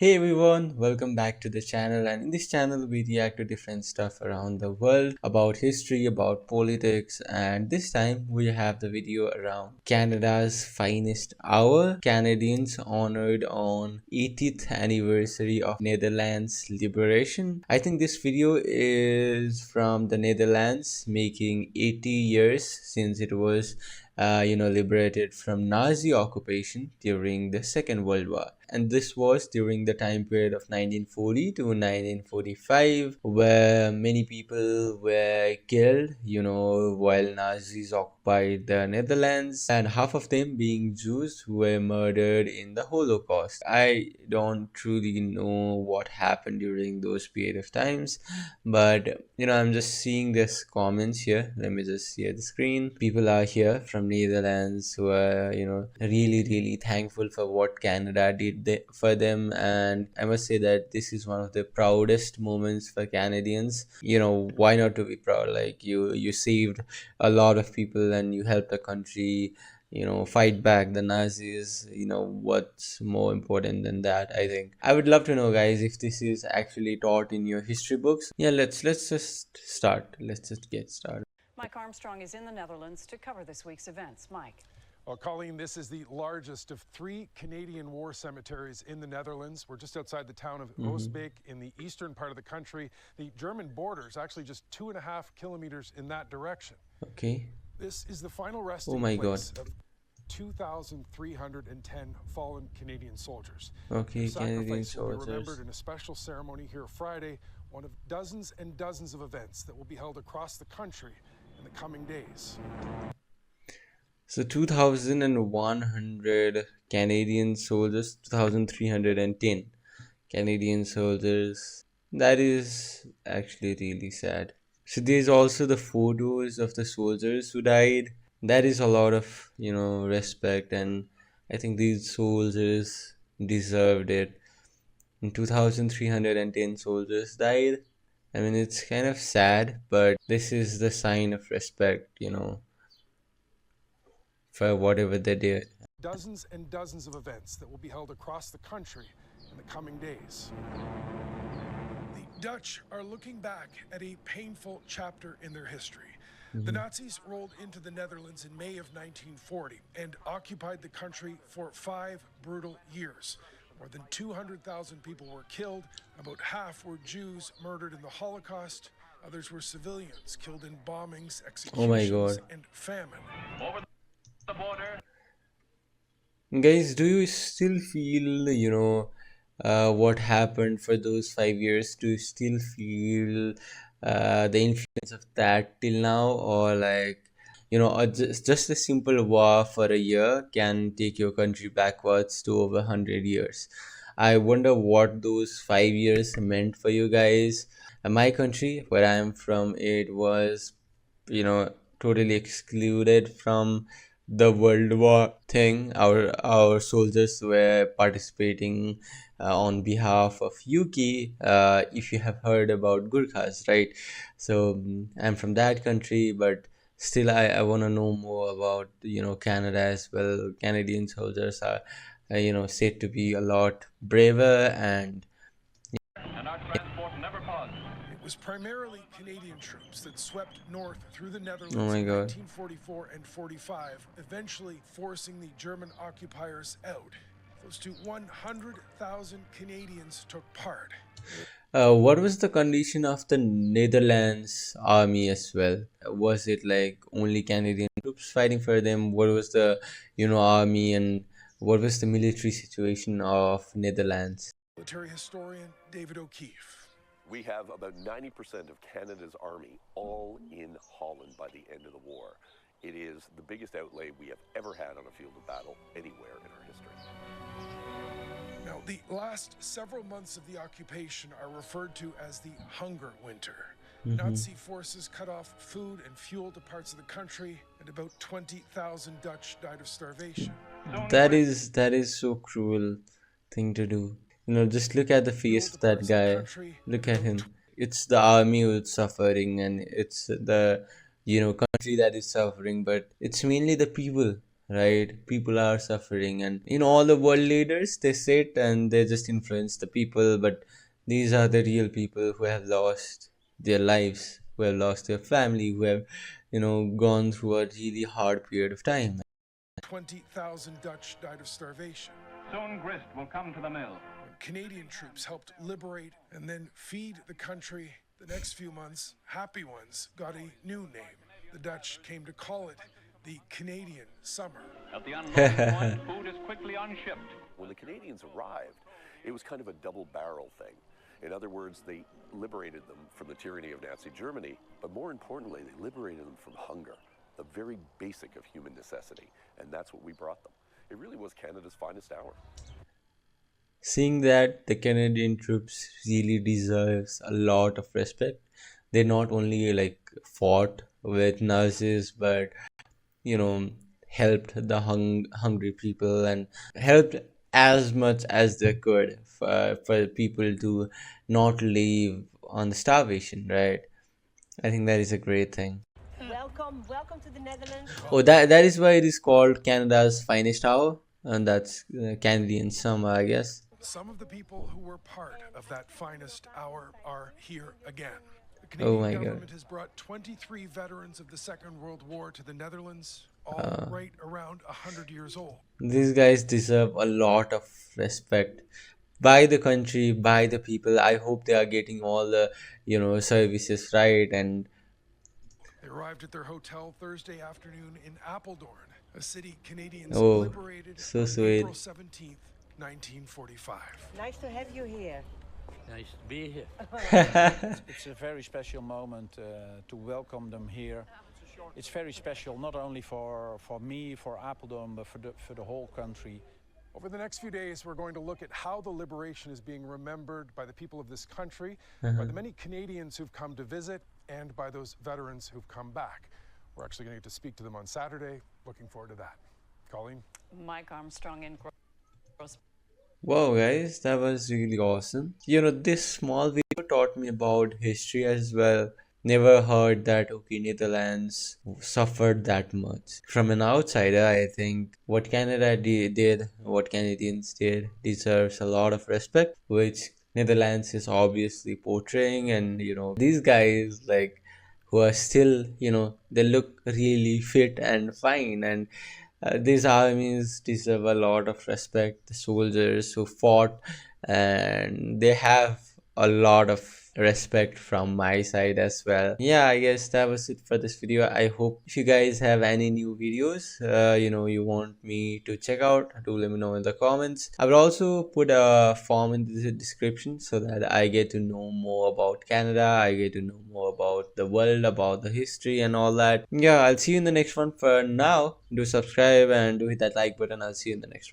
Hey everyone, welcome back to the channel. And in this channel we react to different stuff around the world, about history, about politics, and this time we have the video around Canada's finest hour. Canadians honored on 80th anniversary of Netherlands liberation. I think this video is from the Netherlands making 80 years since it was liberated from Nazi occupation during the Second World War. And this was during the time period of 1940 to 1945, where many people were killed, while Nazis occupied the Netherlands, and half of them being Jews who were murdered in the Holocaust. I don't truly know what happened during those period of times, but I'm just seeing this comments here. Let me just share the screen. People are here from Netherlands who are really thankful for what Canada did for them, and I must say that this is one of the proudest moments for Canadians. Why not to be proud? Like you saved a lot of people and you helped the country fight back the Nazis. What's more important than that? I think I would love to know, guys, if this is actually taught in your history books. Yeah, let's just start. Let's just get started. Mike Armstrong is in the Netherlands to cover this week's events. Mike. Well, Colleen, this is the largest of 3 Canadian war cemeteries in the Netherlands. We're just outside the town of Oostbeek in the eastern part of the country. The German border is actually just 2.5 kilometers in that direction. Okay. This is the final resting place of 2,310 fallen Canadian soldiers. Okay, Canadian soldiers will be remembered soldiers. in a special ceremony here Friday, one of dozens and dozens of events that will be held across the country in the coming days. So 2,100 Canadian soldiers, 2,310 Canadian soldiers. That is actually really sad. So there's also the photos of the soldiers who died. That is a lot of, respect, and I think these soldiers deserved it. And 2,310 soldiers died. I mean, it's kind of sad, but this is the sign of respect, for whatever they did. Dozens and dozens of events that will be held across the country in the coming days. The Dutch are looking back at a painful chapter in their history. The Nazis rolled into the Netherlands in May of 1940 and occupied the country for 5 brutal years. More than 200,000 people were killed. About half were Jews murdered in the Holocaust. Others were civilians killed in bombings, Oh my executions, God. and famine. The border. Guys, do you still feel, what happened for those 5 years? Do you still feel the influence of that till now? Or like, just a simple war for a year can take your country backwards to over 100 years. I wonder what those 5 years meant for you guys. My country, where I am from, it was, totally excluded from the World War thing. Our soldiers were participating on behalf of UK. If you have heard about Gurkhas, right? So I'm from that country, but still I want to know more about Canada as well. Canadian soldiers are said to be a lot braver and And our transport never paused. It was primarily Canadian troops that swept north through the Netherlands oh my in God. 1944 and 45, eventually forcing the German occupiers out. Close to 100,000 Canadians took part. What was the condition of the Netherlands army as well? Was it like only Canadian troops fighting for them? What was the, army, and what was the military situation of Netherlands? Military historian David O'Keefe. We have about 90% of Canada's army all in Holland by the end of the war. It is the biggest outlay we have ever had on a field of battle anywhere in our history. Now, the last several months of the occupation are referred to as the Hunger Winter. Nazi forces cut off food and fuel to parts of the country, and about 20,000 Dutch died of starvation. That is so cruel thing to do. Just look at the face of that guy. Look at him. It's the army who's suffering, and it's the country that is suffering, but it's mainly the people right? People are suffering, and all the world leaders, they sit and they just influence the people, but these are the real people who have lost their lives, who have lost their family, who have gone through a really hard period of time. 20,000 Dutch died of starvation. Soon grist will come to the mill. When Canadian troops helped liberate and then feed the country, the next few months, happy ones got a new name. The Dutch came to call it the Canadian Summer. At the unloading point, food is quickly unshipped. When the Canadians arrived, it was kind of a double barrel thing. In other words, they liberated them from the tyranny of Nazi Germany, but more importantly, they liberated them from hunger, the very basic of human necessity, and that's what we brought them. It really was Canada's finest hour. Seeing that, the Canadian troops really deserves a lot of respect. They not only fought with Nazis, but helped the hungry people and helped as much as they could for people to not live on the starvation, right? I think that is a great thing. Welcome to the Netherlands. Oh, that is why it is called Canada's finest hour, and that's Canadian summer, I guess. Some of the people who were part of that finest hour are here again. The Oh Canadian my God. government has brought 23 veterans of the Second World War to the Netherlands, all right around 100 years old. These guys deserve a lot of respect by the country, by the people. I hope they are getting all the services right. And They arrived at their hotel Thursday afternoon in Apeldoorn, a city Canadians Oh, liberated so on sweet. April 17th, 1945. Nice to have you here. Nice to be here. It's a very special moment to welcome them here. It's very special not only for me, for Apeldoorn, but for the whole country. Over the next few days, we're going to look at how the liberation is being remembered by the people of this country, by the many Canadians who've come to visit, and by those veterans who've come back. We're actually going to get to speak to them on Saturday. Looking forward to that. Colleen? Mike Armstrong in Gross. wow, guys, that was really awesome. This small video taught me about history as well. Never heard that Netherlands suffered that much. From an outsider, I think what Canada did, what Canadians did, deserves a lot of respect, which Netherlands is obviously portraying. And these guys who are still, they look really fit and fine, and these armies deserve a lot of respect. The soldiers who fought, and they have a lot of respect from my side as well. Yeah, I guess that was it for this video. I hope if you guys have any new videos you want me to check out, do let me know in the comments. I will also put a form in the description so that I get to know more about Canada, I get to know more about the world, about the history and all that. Yeah, I'll see you in the next one. For now, do subscribe and do hit that like button. I'll see you in the next one.